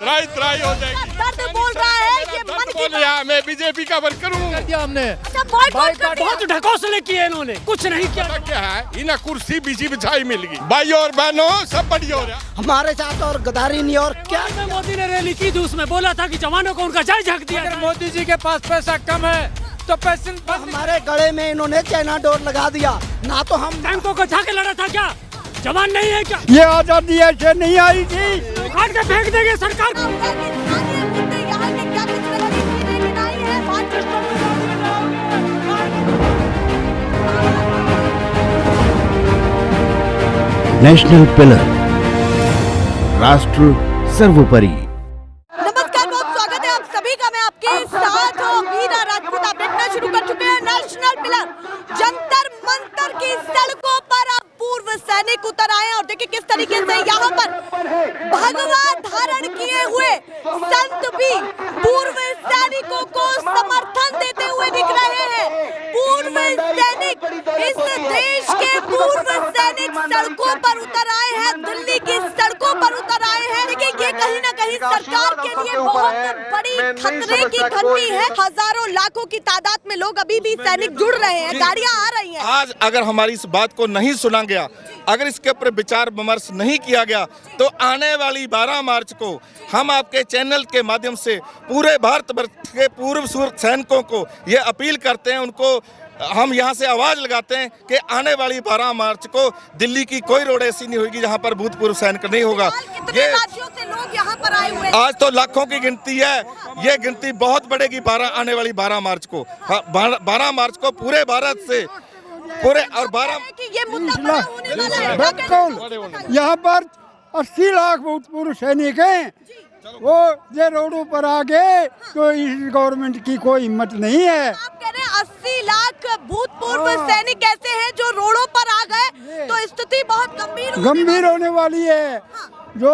त्राई हो जाएगी। दर्द बोल रहा है ये मन की बात। मैं बीजेपी का वर्कर हूँ। हमने अच्छा बॉयकॉट कर दिया। बहुत ढकोसले किए इन्होंने, कुछ नहीं किया। पता क्या है, इन्हें कुर्सी बिछी बिछाई मिल गई। भाई और बहनों सब बढ़िया हो रहा। हमारे साथ और गद्दारी नहीं और क्या। मोदी ने रैली की थी, उसमें बोला था कि जवानों को उनका जय झक दिया। अगर मोदी जी के पास पैसा कम है तो पैसे हमारे गले में इन्होंने चाइना डोर लगा दिया। ना तो हम टैंकों को जाके लड़ा था क्या? जवान नहीं है क्या? ये आजादी ऐसे नहीं आई थी। उखाड़ के फेंक देंगे सरकार। यहाँ के क्या कुछ लेकिन आई है नेशनल पिलर, राष्ट्र सर्वोपरि। नमस्कार, बहुत स्वागत है आप सभी का। मैं आपके साथ हूँ मीरा राजपूत। आप देखना शुरू कर चुके हैं नेशनल पिलर। जंतर मंतर की सड़कों पर अब पूर्व सैनिक उतर आए हैं और देखिए किस तरीके से यहाँ पर भगवा धारण किए हुए संत भी पूर्व सैनिकों को समर्थन देते हुए दिख रहे हैं। पूर्व सैनिक, इस देश के पूर्व सैनिक सड़कों पर उतर आए हैं, दिल्ली की सड़कों पर उतर आए हैं। देखिए ये कहीं ना कहीं सरकार के लिए बहुत बड़ी खतरे की घंटी है। हजारों लाखों की तादाद में लोग अभी भी सैनिक जुड़ रहे हैं, गाड़ियां आ रही हैं। आज अगर हमारी इस बात को नहीं सुना गया, अगर इसके ऊपर विचार विमर्श नहीं किया गया, तो आने वाली 12 मार्च को हम आपके चैनल के माध्यम से पूरे भारतवर्ष के पूर्व सैनिकों को ये अपील करते हैं, उनको हम यहाँ से आवाज लगाते हैं कि आने वाली 12 मार्च को दिल्ली की कोई रोड ऐसी नहीं होगी जहाँ पर भूतपूर्व सैनिक नहीं होगा। कितने राज्यों से लोग यहाँ पर आए हुए हैं? आज तो लाखों की गिनती है, ये गिनती बहुत बढ़ेगी आने वाली 12 मार्च को। 12 मार्च को पूरे भारत से पूरे और 12 कि ये मुद्दा बड़ा होने वाला है। बिल्कुल, यहाँ पर 80 लाख भूतपूर्व सैनिक हैं। वो ये रोडों पर आ गए तो इस गवर्नमेंट की कोई हिम्मत नहीं है। आप कह रहे हैं 80 लाख भूतपूर्व सैनिक ऐसे हैं जो रोडों पर आ गए तो स्थिति बहुत गंभीर होने वाली है। जो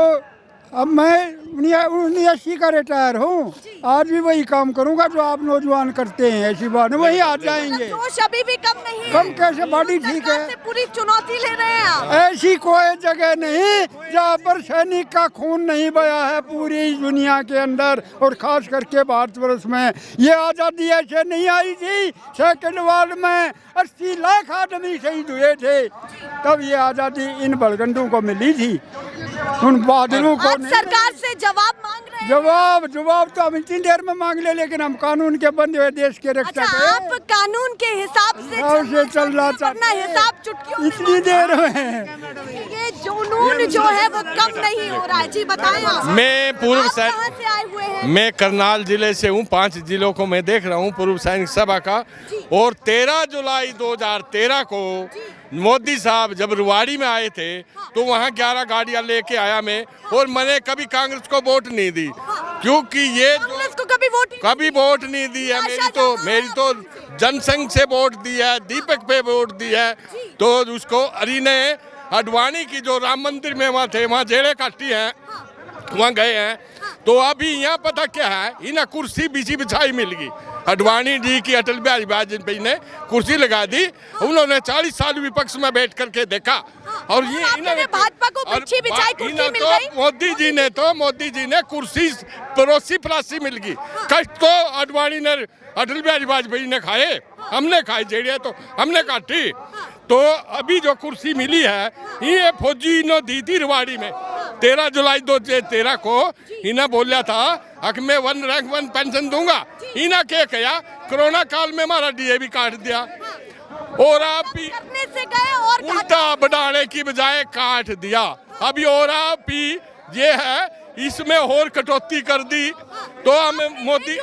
अब मैं 79 का रिटायर हूँ, आज भी वही काम करूँगा जो आप नौजवान करते हैं। ऐसी बात है, वही आ जाएंगे। जोश अभी भी कम नहीं है। कम कैसे, बॉडी ठीक है। से पूरी चुनौती ले रहे हैं आप। ऐसी कोई जगह नहीं जहाँ पर सैनिक का खून नहीं बहा है पूरी दुनिया के अंदर, और खास करके भारतवर्ष में। ये आज़ादी ऐसे नहीं आई थी। सेकंड वर्ल्ड में 80 लाख आदमी शहीद हुए थे, तब ये आज़ादी इन बलगंडों को मिली थी, उन बहादुरों को। सरकार से जवाब मांग रहे हैं। जवाब तो हम इतनी देर में मांग ले, लेकिन हम कानून के बंदे हुए देश के रक्षक अच्छा, हैं। आप कानून के हिसाब से चल रहा था, अपना हिसाब चुटकियों में इतनी देर में। ये जुनून जो है वो कम नहीं हो रहा है। जी बताएं आप। मैं पूर्व आप कहाँ से आए हुए हैं? मैं करनाल जिले से हूँ। 5 जिलों को मैं देख रहा हूँ पूर्व सैनिक सभा का। और 13 जुलाई 2013 को मोदी साहब जब रुवाड़ी में आए थे तो वहाँ 11 गाड़ियाँ लेके आया मैं, और मैंने कभी कांग्रेस को वोट नहीं दी, क्योंकि ये कांग्रेस को कभी वोट नहीं दी है। मेरी तो जनसंघ से वोट दी है, दीपक पे वोट दी है। तो उसको अरी ने अडवाणी की जो राम मंदिर में वहाँ थे, वहाँ जेड़े काटी हैं, वहाँ गए हैं। तो अभी यहाँ पता क्या है, इन्हें कुर्सी बिछी बिछाई मिल गई। अडवाणी जी की अटल बिहारी वाजपेयी ने कुर्सी लगा दी। उन्होंने 40 साल विपक्ष में बैठ करके देखा, और ये इन्होंने भाजपा को बिछी बिछाई कुर्सी मिल गई। मोदी जी ने कुर्सी परोसी मिल गई। कष्ट तो अडवाणी ने, अटल बिहारी वाजपेयी ने खाए, हमने खाई, जेड़िया तो हमने काटी। तो अभी जो कुर्सी मिली है ये फौजी ने दी थी रिवाड़ी में 13 जुलाई 2013 को। इन्हें बोला था कि मैं 1 रैंक 1 पेंशन दूंगा। इन्हें क्या किया, कोरोना काल में हमारा डीए काट दिया, और आप भी करने से गए और उल्टा बढ़ाने की बजाय काट दिया। अभी और आप भी ये है इसमें और कटौती कर दी। तो हमें मोदी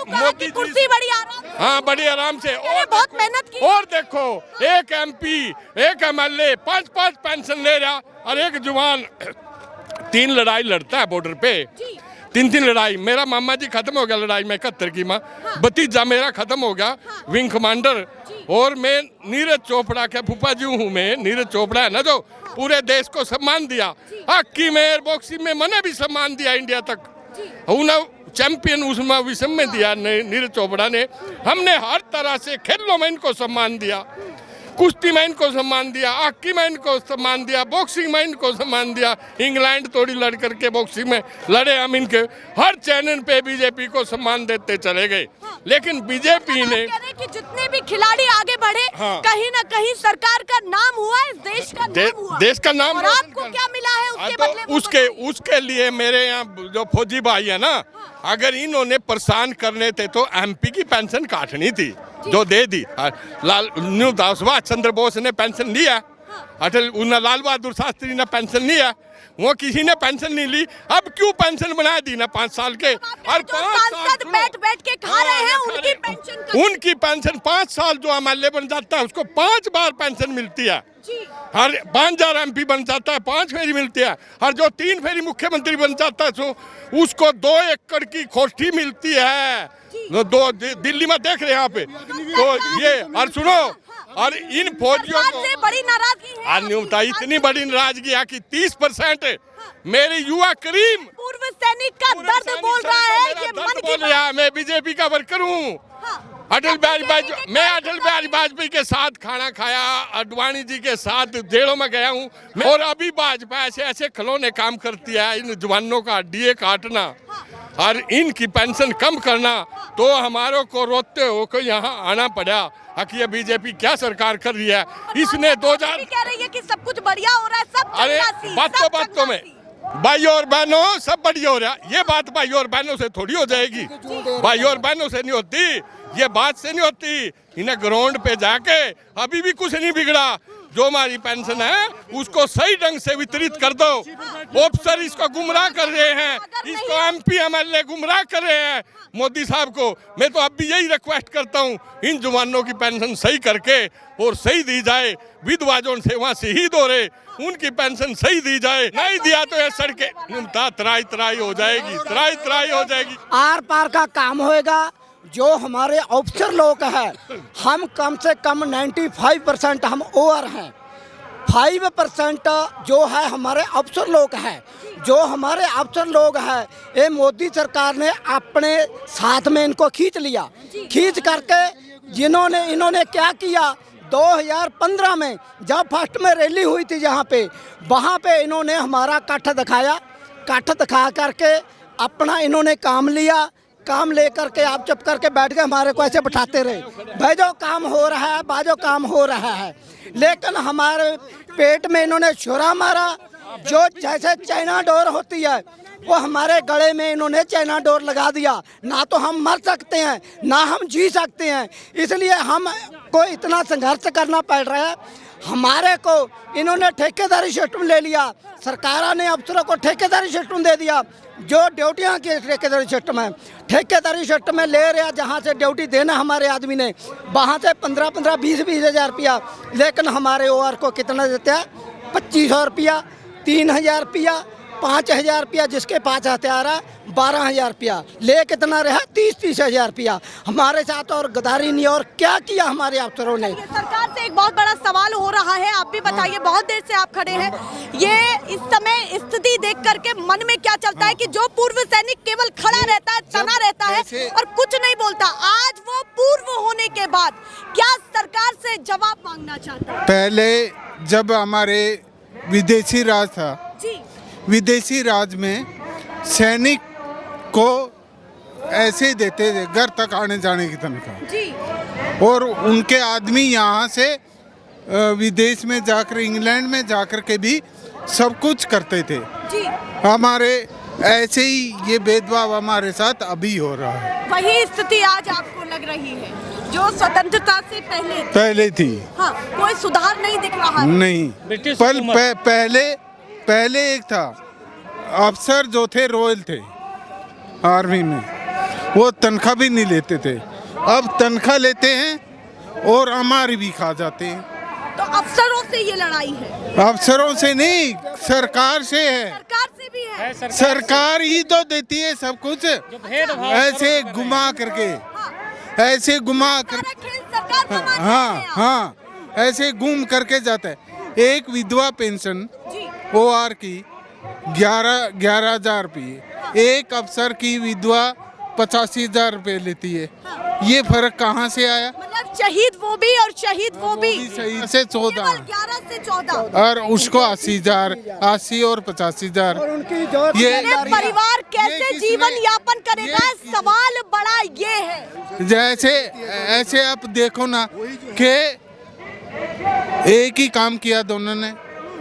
कुर्सी बड़ी आराम, हाँ बड़ी आराम से, और बहुत मेहनत की। और देखो एक MP, एक MLA 5-5 पेंशन ले रहा, और एक जवान 3 लड़ाई लड़ता है बॉर्डर पे। 3 लड़ाई। मेरा मामा जी खत्म हो गया लड़ाई में 71 की माँ। भतीजा मेरा खत्म हो गया विंग कमांडर। और मैं नीरज चोपड़ा के फूफा जी हूँ। मैं नीरज चोपड़ा है ना, जो पूरे देश को सम्मान दिया। हॉकी में, एयर बॉक्सिंग में मैंने भी सम्मान दिया इंडिया तक। चैंपियन उसमें विश्व में दिया नीरज चोपड़ा ने। हमने हर तरह से खेलों में इनको सम्मान दिया। कुश्ती में इनको सम्मान दिया, हॉकी में इनको सम्मान दिया, बॉक्सिंग में इनको सम्मान दिया। इंग्लैंड थोड़ी लड़ करके बॉक्सिंग में लड़े हम, इनके हर चैनल पे बीजेपी को सम्मान देते चले गए। लेकिन बीजेपी ने कि जितने भी खिलाड़ी आगे बढ़े, हाँ। कहीं ना कहीं सरकार का नाम हुआ, इस देश का नाम हुआ। देश का नाम और आपको क्या मिला है उसके तो बदले? उसके लिए मेरे यहाँ जो फौजी भाई है ना, अगर इन्होंने परेशान करने थे तो एमपी की पेंशन काटनी थी, जो दे दी। सुभाष चंद्र बोस ने पेंशन लिया, अटल लाल बहादुर शास्त्री ने पेंशन लिया, वो किसी ने पेंशन नहीं ली। अब क्यों पेंशन बना दी ना 5 साल के, और 5 साल बैठ के खा रहे हैं उनकी पेंशन 5 साल जो एमएलए बन जाता है उसको 5 बार पेंशन मिलती है। हर 5000 एमपी बन जाता है 5 फेरी मिलती है, और जो 3 फेरी मुख्यमंत्री बन जाता है तो उसको 2 एकड़ की कोठी मिलती है। दिल्ली में देख रहे हैं यहाँ पे। तो ये और सुनो, और इन फौजियों को बड़ी नाराजगी है, इतनी बड़ी नाराजगी है कि 30% मेरे युवा करीम पूर्व सैनिक का दर्द बोल रहा है, ये मन की बोल रहा है। मैं बीजेपी का वर्कर हूँ। अटल बिहारी वाजपेयी के साथ खाना खाया, अडवाणी जी के साथ जेलों में गया हूँ, और अभी भाजपा ऐसे खिलौने काम करती है, इन जवानों का डीए काटना और इनकी पेंशन कम करना। तो हमारों को रोते हो को यहाँ आना पड़ा कि ये बीजेपी क्या सरकार कर रही है। इसने 2000 कह रही है कि सब कुछ बढ़िया हो रहा है, सब अरे बात तो में भाई और बहनों सब बढ़िया हो रहा है। ये बात भाई और बहनों से थोड़ी हो जाएगी, भाई और बहनों से नहीं होती, ये बात से नहीं होती। इन्हें ग्राउंड पे जाके अभी भी कुछ नहीं बिगड़ा। जो हमारी पेंशन है उसको सही ढंग से वितरित कर दो। ऑफिसर इसको गुमराह कर रहे हैं, इसको एमपी एमएलए गुमराह कर रहे हैं मोदी साहब को। मैं तो अब भी यही रिक्वेस्ट करता हूँ, इन जवानों की पेंशन सही करके और सही दी जाए। विधवा जो सेवा शहीद हो रहे उनकी पेंशन सही दी जाए, नहीं दिया तो ये सड़कें तराई हो जाएगी, तराई हो जाएगी। आर पार का काम होएगा। जो हमारे अफसर लोग हैं, हम कम से कम 95% हम ओवर हैं, 5% जो है हमारे अफसर लोग हैं। जो हमारे अफसर लोग हैं, ये मोदी सरकार ने अपने साथ में इनको खींच लिया, खींच करके इन्होंने क्या किया, 2015 में जब फर्स्ट में रैली हुई थी जहाँ पे, वहाँ पे इन्होंने हमारा काठ दिखा करके अपना इन्होंने काम लिया। काम लेकर के आप चुप करके बैठ के हमारे को ऐसे बिठाते रहे, भाई जो काम हो रहा है, बाजो काम हो रहा है। लेकिन हमारे पेट में इन्होंने छुरा मारा, जो जैसे चाइना डोर होती है वो हमारे गले में इन्होंने चाइना डोर लगा दिया। ना तो हम मर सकते हैं, ना हम जी सकते हैं, इसलिए हम को इतना संघर्ष करना पड़ रहा है। हमारे को इन्होंने ठेकेदारी सिस्टम ले लिया, सरकार ने अफसरों को ठेकेदारी सिस्टम दे दिया। जो ड्यूटियाँ की ठेकेदारी सिस्टम है, ठेकेदारी सिस्टम में ले रहा, जहाँ से ड्यूटी देना हमारे आदमी ने, वहाँ से 15-15, 20-20 हज़ार रुपया। लेकिन हमारे ओआर को कितना देते हैं, 2500 रुपया, 3000 रुपया, 5000 रुपया, जिसके पास हथियार है 12000 रुपया, ले कितना रहा 30-30 हज़ार रुपया। हमारे साथ और गद्दारी नहीं, और क्या किया हमारे अफसरों ने। सरकार से एक बहुत बड़ा सवाल हो रहा है, आप भी बताइए, बहुत देर से आप खड़े हैं। ये इस समय स्थिति देख करके मन में क्या चलता है कि जो पूर्व सैनिक केवल खड़ा रहता है, तना रहता है और कुछ नहीं बोलता, आज वो पूर्व होने के बाद क्या सरकार से जवाब मांगना चाहता है? पहले जब हमारे विदेशी राज था, विदेशी राज में सैनिक को ऐसे ही देते थे घर तक आने जाने की तनख्वाह, और उनके आदमी यहाँ से विदेश में जाकर, इंग्लैंड में जाकर के भी सब कुछ करते थे। हमारे ऐसे ही ये भेदभाव हमारे साथ अभी हो रहा है। वही स्थिति आज आपको लग रही है जो स्वतंत्रता से पहले थी। हाँ, कोई सुधार नहीं दिख रहा है। नहीं, पहले एक था, अफसर जो थे रॉयल थे आर्मी में, वो तनख्वाह भी नहीं लेते थे। अब तनख्वाह लेते हैं और हमारी भी खा जाते हैं। तो अफसरों से ये लड़ाई है? अफसरों से नहीं, सरकार से है। सरकार से भी है? सरकार ही तो देती है सब कुछ, ऐसे घुमा करके, ऐसे घुमा कर, हाँ, ऐसे घूम करके जाता है। एक विधवा पेंशन ओआर की 11,000 रुपये, एक अफसर की विधवा 85,000 रुपये लेती है। ये फर्क कहाँ से आया? मतलब शहीद वो वो भी और शहीद वो भी। सही से 14 केवल 11 से 14 और उसको 80,000, 80 और 85,000। और उनकी जो ये परिवार कैसे किसने- जीवन यापन करेगा, ये- सवाल बड़ा ये है। जैसे ऐसे आप देखो ना कि एक ही काम किया दोनों ने,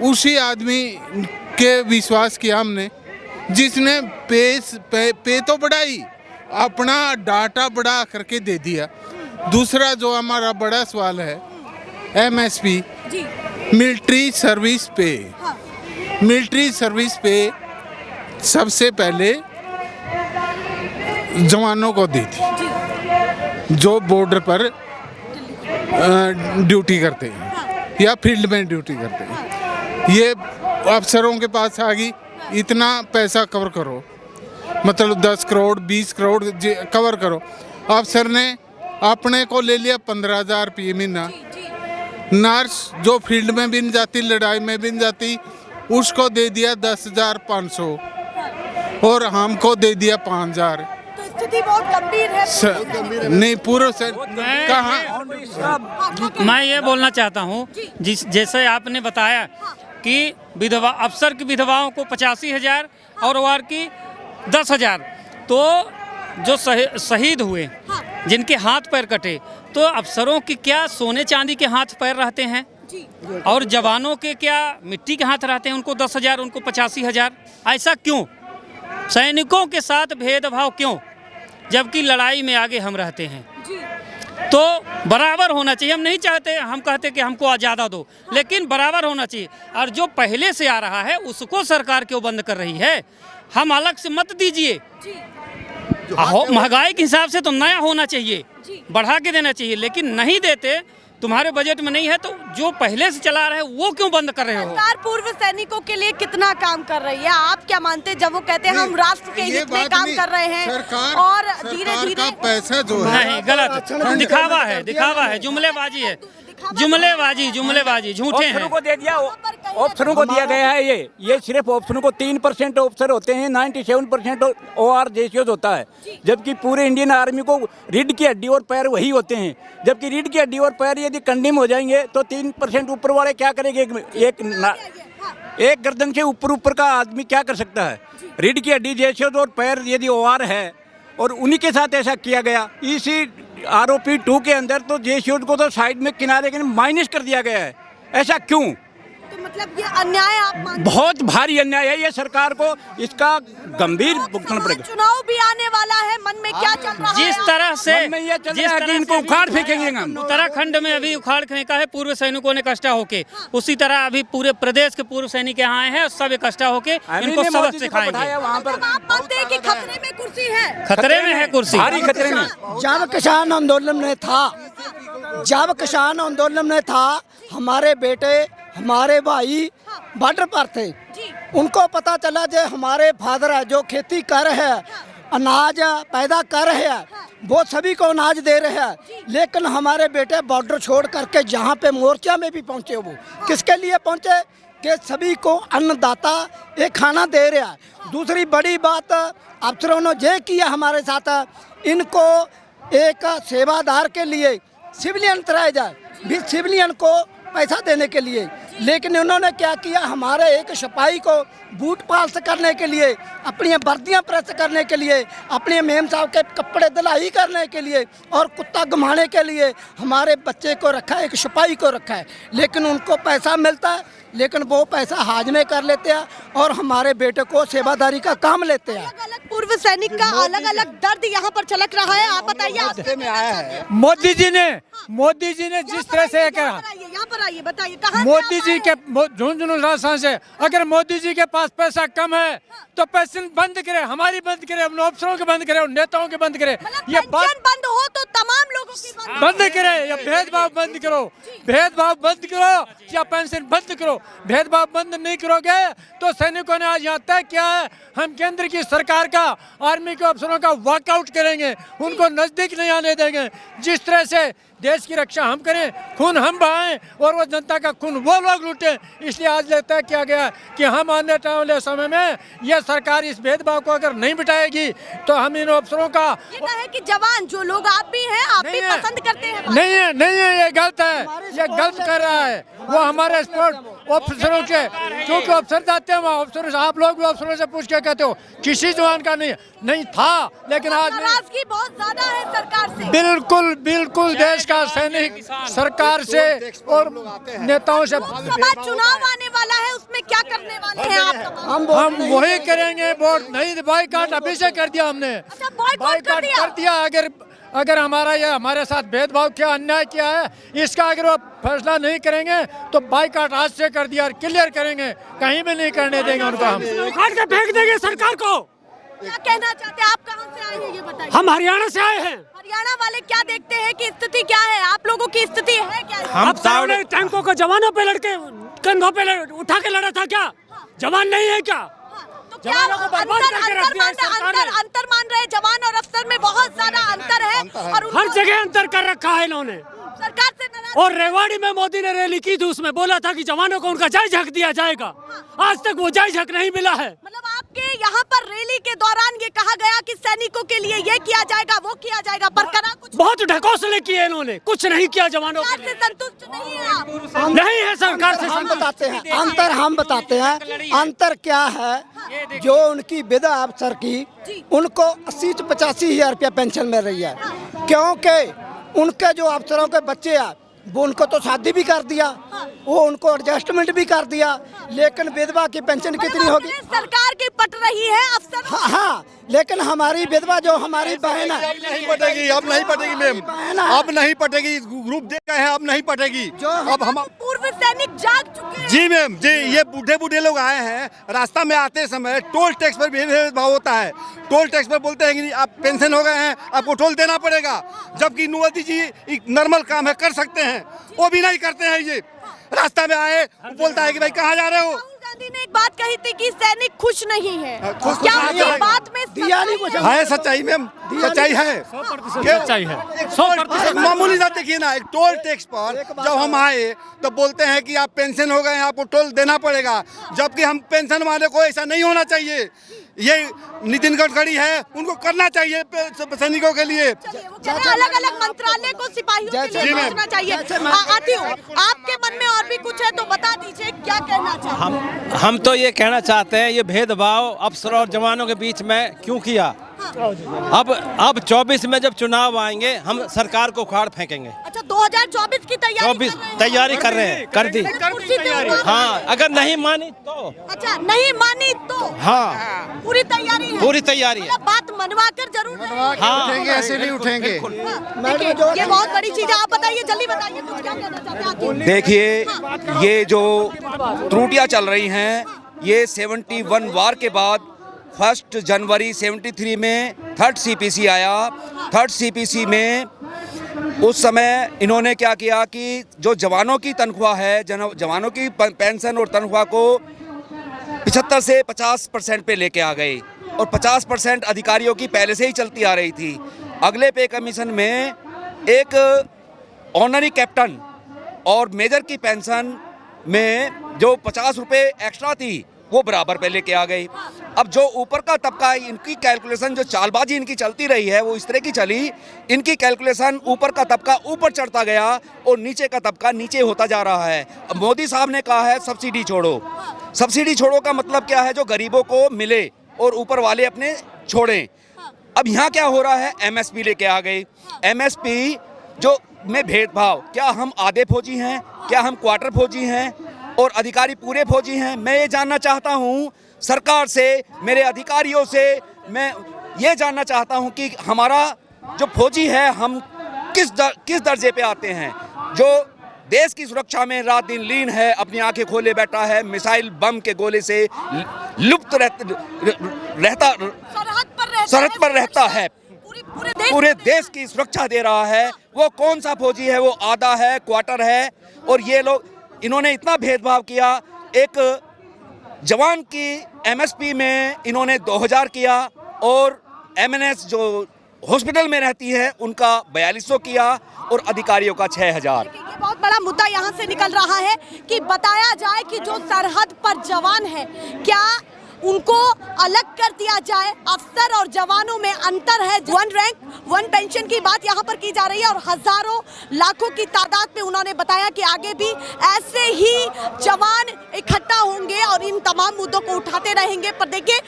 उसी आदमी के विश्वास किया हमने जिसने पे तो बढ़ाई, अपना डाटा बढ़ा करके दे दिया। दूसरा जो हमारा बड़ा सवाल है MSP, जी मिलिट्री सर्विस पे। हाँ। मिलिट्री सर्विस पे सबसे पहले जवानों को दी थी जो बॉर्डर पर ड्यूटी करते हैं या फील्ड में ड्यूटी करते हैं। ये अफसरों के पास आ गई, इतना पैसा कवर करो, मतलब 10 करोड़ 20 करोड़ कवर करो। अफसर ने अपने को ले लिया 15,000 रुपये महीना। नर्स जो फील्ड में भी नहीं जाती, लड़ाई में भी नहीं जाती, उसको दे दिया 10,500 और हमको दे दिया 5,000। तो स्थिति बहुत गंभीर है। नहीं पूरा सर कहाँ। मैं ये बोलना चाहता हूँ, जैसे आपने बताया कि विधवा अफसर की विधवाओं को 85,000 और वार की 10,000, तो जो शहीद हुए जिनके हाथ पैर कटे, तो अफसरों की क्या सोने चांदी के हाथ पैर रहते हैं और जवानों के क्या मिट्टी के हाथ रहते हैं? उनको 10,000, उनको 85,000। ऐसा क्यों? सैनिकों के साथ भेदभाव क्यों, जबकि लड़ाई में आगे हम रहते हैं? तो बराबर होना चाहिए। हम नहीं चाहते, हम कहते कि हमको ज़्यादा दो, लेकिन बराबर होना चाहिए। और जो पहले से आ रहा है उसको सरकार क्यों बंद कर रही है? हम अलग से मत दीजिए। महंगाई के हिसाब से तो नया होना चाहिए, बढ़ा के देना चाहिए, लेकिन नहीं देते। तुम्हारे बजट में नहीं है तो जो पहले से चला रहे हैं वो क्यों बंद कर रहे हो? सरकार पूर्व सैनिकों के लिए कितना काम कर रही है? आप क्या मानते हैं जब वो कहते हैं हम राष्ट्र के हित में काम कर रहे हैं और धीरे धीरे पैसा जो है नहीं, गलत दिखावा है, जुमलेबाजी है, जुमलेबाजी झूठे हैं। ऑप्शनों को दे दिया, ऑप्शनों को दिया गया है। ये सिर्फ ऑप्शनों को 3% ऑप्शन होते हैं, 97% OR रेशियोज होता है, जबकि पूरे इंडियन आर्मी को रीढ़ की हड्डी और पैर वही होते हैं। जबकि रीढ़ की हड्डी और पैर यदि कंडीम हो जाएंगे तो 3% ऊपर वाले क्या करेंगे? एक गर्दन से ऊपर का आदमी क्या कर सकता है? रीढ़ की हड्डी रेशियोज और पैर यदि OR है और उन्हीं के साथ ऐसा किया गया, इसी आरोपी 2 के अंदर तो जेसीओ को तो साइड में किनारे के माइनस कर दिया गया है। ऐसा क्यों? तो मतलब ये अन्याय आप मानते हैं? बहुत भारी अन्याय है। ये सरकार को इसका गंभीर भुगतना पड़ेगा। चुनाव भी आने वाला है, मन में क्या चल रहा है? जिस तरह से मन में ये चल रहा है कि इनको उखाड़ फेंकेंगे हम। उत्तराखंड में अभी उखाड़ फेंका है पूर्व सैनिकों ने इकट्ठा होके, उसी तरह अभी पूरे प्रदेश के पूर्व सैनिक यहाँ आए हैं और सब इकट्ठा होके इनको सबक सिखाएंगे। वहाँ पर आप मानते हैं कि खतरे में कुर्सी है? खतरे में है कुर्सी, भारी खतरे में। जब किसान आंदोलन में था, हमारे बेटे हमारे भाई बॉर्डर पर थे। उनको पता चला जो हमारे फादर है जो खेती कर रहे हैं, अनाज पैदा कर रहे हैं, वो सभी को अनाज दे रहे हैं, लेकिन हमारे बेटे बॉर्डर छोड़ करके जहाँ पे मोर्चा में भी पहुँचे, वो किसके लिए पहुँचे? कि सभी को अन्नदाता एक खाना दे रहा है। दूसरी बड़ी बात अफसरों ने ये किया हमारे साथ, इनको एक सेवादार के लिए सिविलियन कराया जाए, भी सिविलियन को पैसा देने के लिए, लेकिन उन्होंने क्या किया? हमारे एक सिपाही को बूट पालिश करने के लिए, अपनी वर्दियाँ प्रेस करने के लिए, अपने मेम साहब के कपड़े धुलाई करने के लिए और कुत्ता घुमाने के लिए हमारे बच्चे को रखा है, एक सिपाही को रखा है, लेकिन उनको पैसा मिलता है, लेकिन वो पैसा हाजमे कर लेते हैं और हमारे बेटे को सेवादारी का काम लेते हैं। अलग अलग पूर्व सैनिक का अलग अलग दर्द यहाँ पर छलक रहा है। आप बताइए। मोदी जी ने जिस तरह से यहाँ पर आइए, बताइए कहाँ मोदी जी के झुंझुनू राजस्थान से, अगर मोदी जी के पास पैसा कम है तो पैसे बंद करे, हमारी बंद करे, अपने अफसरों के बंद करे, नेताओं के बंद करे। ये बात बंद हो तो तमाम लोगों की बंद करे, या भेदभाव बंद करो, भेदभाव बंद करो या पेंशन बंद करो। भेदभाव बंद नहीं करोगे तो सैनिकों ने आज यहाँ तय किया है, हम केंद्र की सरकार का, आर्मी के अफसरों का वॉकआउट करेंगे, उनको नजदीक नहीं आने देंगे। जिस तरह से देश की रक्षा हम करें, खून हम बहाएं और वो वो जनता का खून वो लोग लूटे, इसलिए आज तय किया गया कि हम आने वाले समय में ये सरकार इस भेदभाव को अगर नहीं मिटाएगी तो हम इन अफसरों का ये है कि जवान जो लोग आप भी हैं, आप भी पसंद करते हैं। नहीं है, ये गलत है, ये गलत कर रहा है। वो हमारे स्पोर्ट ऑफिसरों के, क्योंकि अफसर जाते हैं वहाँ, अफसरों से आप लोग भी अफसरों से पूछ के कहते हो किसी जवान का नहीं था, लेकिन आज नाराजगी बहुत ज्यादा है सरकार से। बिल्कुल देश का सैनिक सरकार से और नेताओं से। लोकसभा चुनाव आने वाला है, उसमें क्या करने वाले हैं आप? हम वही करेंगे, वोट नहीं, बॉयकॉट अभी से कर दिया हमने। अच्छा, बॉयकॉट कर दिया। अगर हमारे साथ भेदभाव किया, अन्याय किया है, इसका अगर वो फैसला नहीं करेंगे तो बाइकआउट आज से कर दिया और क्लियर करेंगे, कहीं भी नहीं करने देंगे उनको। हम उखाड़ के फेंक देंगे सरकार को। क्या कहना चाहते हैं? आप कहां से आए हैं ये बताइए। हम हरियाणा से आए हैं। हरियाणा वाले क्या देखते हैं कि स्थिति क्या है? आप लोगों की स्थिति है क्या? हम ने टैंकों को जवानों पे लड़के कंधों पे उठा के लड़ा था क्या? जवान नहीं है क्या? तो क्या अंतर मान रहे जवान और अफसर में? बहुत ज्यादा अंतर है और हर जगह अंतर कर रखा है इन्होंने सरकार से। और रेवाड़ी में मोदी ने रैली की थी, उसमें बोला था कि जवानों को उनका जय झक दिया जाएगा। आज तक वो जय झक नहीं मिला है। मतलब आपके यहाँ पर रैली के दौरान ये कहा गया कि सैनिकों के लिए ये किया जाएगा, वो किया जाएगा, पर करा कुछ बहुत ढकोसले किए इन्होंने, कुछ नहीं किया जवानों के लिए। संतुष्ट नहीं है आप? नहीं है सरकार से। हम बताते हैं अंतर क्या है। जो उनकी विधा अफसर की, उनको 80 से 85 हजार रुपया पेंशन मिल रही है, क्योंकि उनके जो अफसरों के बच्चे हैं वो उनको तो शादी भी कर दिया, वो उनको एडजस्टमेंट भी कर दिया, लेकिन विधवा की पेंशन कितनी होगी? सरकार की पट रही है अफसर। हाँ, लेकिन हमारी विधवा जो हमारी बहन है, नहीं पटेगी, अब नहीं पटेगी मैम, अब नहीं पटेगी। ग्रुप दे गए हैं, अब नहीं पटेगी। अब हम पूर्व सैनिक जाग चुके हैं। जी मैम जी, ये बूढ़े लोग आए हैं, रास्ता में आते समय टोल टैक्स पर भी भेदभाव होता है। टोल टैक्स पर बोलते हैं कि आप पेंशन हो गए हैं, आपको टोल देना पड़ेगा, जबकि मोदी जी एक नॉर्मल काम है, कर सकते हैं, वो भी नहीं करते हैं। ये रास्ता में आए, बोलता है कि भाई कहाँ जा रहे हो। गांधी ने एक बात कही थी कि सैनिक खुश नहीं है, क्या उनकी बात में है? सच्चाई मैम, सच्चाई है, 100% मामूली बात। देखिए ना, एक टोल टैक्स पर जब हम आए तो बोलते हैं कि आप पेंशन हो गए हैं, आपको टोल देना पड़ेगा, जबकि हम पेंशन वाले को ऐसा नहीं होना चाहिए। ये नितिन गडकरी है, उनको करना चाहिए सैनिकों के लिए। अलग अलग मंत्रालय को सिपाहियों के लिए सोचना चाहिए। आती हूँ, आपके मन में और भी कुछ है तो बता दीजिए, क्या कहना चाहिए? हम तो ये कहना चाहते हैं, ये भेदभाव अफसरों और जवानों के बीच में क्यों किया? अब 24 में जब चुनाव आएंगे, हम सरकार को उखाड़ फेंकेंगे। अच्छा, 2024 की तैयारी कर रहे हैं, कर दी। हाँ, अगर नहीं मानी तो। अच्छा, नहीं मानी तो? हाँ, पूरी तैयारी है। पूरी तैयारी है। बात मनवा कर जरूर उठेंगे, ऐसे नहीं उठेंगे। ये बहुत बड़ी चीज है। आप बताइए, जल्दी बताइए, कुछ क्या कहना चाहते हैं? देखिए, ये जो त्रुटियां चल रही हैं, ये 71 वार के बाद 1 जनवरी 73 में 3rd CPC आया। 3rd CPC में उस समय इन्होंने क्या किया कि जो जवानों की तनख्वाह है, जवानों की पेंशन और तनख्वाह को 75 से 50% पे लेके आ गए, और 50% अधिकारियों की पहले से ही चलती आ रही थी। अगले पे कमीशन में एक ऑनरी कैप्टन और मेजर की पेंशन में जो 50 रुपये एक्स्ट्रा थी, वो बराबर पे लेके आ गई। अब जो ऊपर का तबका, इनकी कैलकुलेशन, जो चालबाजी इनकी चलती रही है, वो इस तरह की चली, इनकी कैलकुलेशन ऊपर का तबका ऊपर चढ़ता गया और नीचे का तबका नीचे होता जा रहा है। अब मोदी साहब ने कहा है सब्सिडी छोड़ो। सब्सिडी छोड़ो का मतलब क्या है? जो गरीबों को मिले और ऊपर वाले अपने छोड़ें। अब यहाँ क्या हो रहा है? MSP लेके आ गई। MSP जो में भेदभाव, क्या हम आधे फौजी हैं, क्या हम क्वार्टर फौजी हैं और अधिकारी पूरे फौजी हैं? मैं ये जानना चाहता हूँ सरकार से, मेरे अधिकारियों से, मैं ये जानना चाहता हूँ कि हमारा जो फौजी है, हम किस दर्जे पे आते हैं? जो देश की सुरक्षा में रात दिन लीन है, अपनी आंखें खोले बैठा है, मिसाइल बम के गोले से लुप्त रहता, सरहद पर रहता है, पूरे देश की सुरक्षा दे रहा है, वो कौन सा फौजी है? वो आधा है, क्वार्टर है? और ये लोग, इन्होंने इतना भेदभाव किया। एक जवान की MSP में इन्होंने 2000 किया और MNS जो हॉस्पिटल में रहती हैं उनका 4200 किया और अधिकारियों का 6000। ये बहुत बड़ा मुद्दा यहाँ से निकल रहा है कि बताया जाए कि जो सरहद पर जवान है क्या उनको अलग कर दिया जाए। अफसर और जवानों में अंतर है। 1 रैंक 1 पेंशन की बात यहाँ पर की जा रही है और हजारों लाखों की तादाद में उन्होंने बताया कि आगे भी ऐसे ही जवान इकट्ठा होंगे और इन तमाम मुद्दों को उठाते रहेंगे। पर देखिए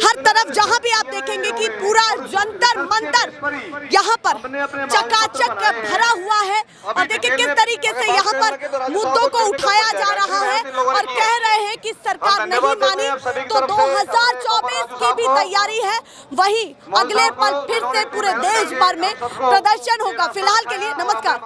हर तरफ जहाँ भी आप देखेंगे कि पूरा जंतर मंतर यहाँ पर चकाचक भरा हुआ है और देखिए किस तरीके से यहाँ पर मुद्दों को उठाया जा रहा है और कह रहे हैं कि सरकार नहीं मानी तो 2024 की भी तैयारी है। वही अगले पल फिर से पूरे देश भर में प्रदर्शन होगा। फिलहाल के लिए नमस्कार।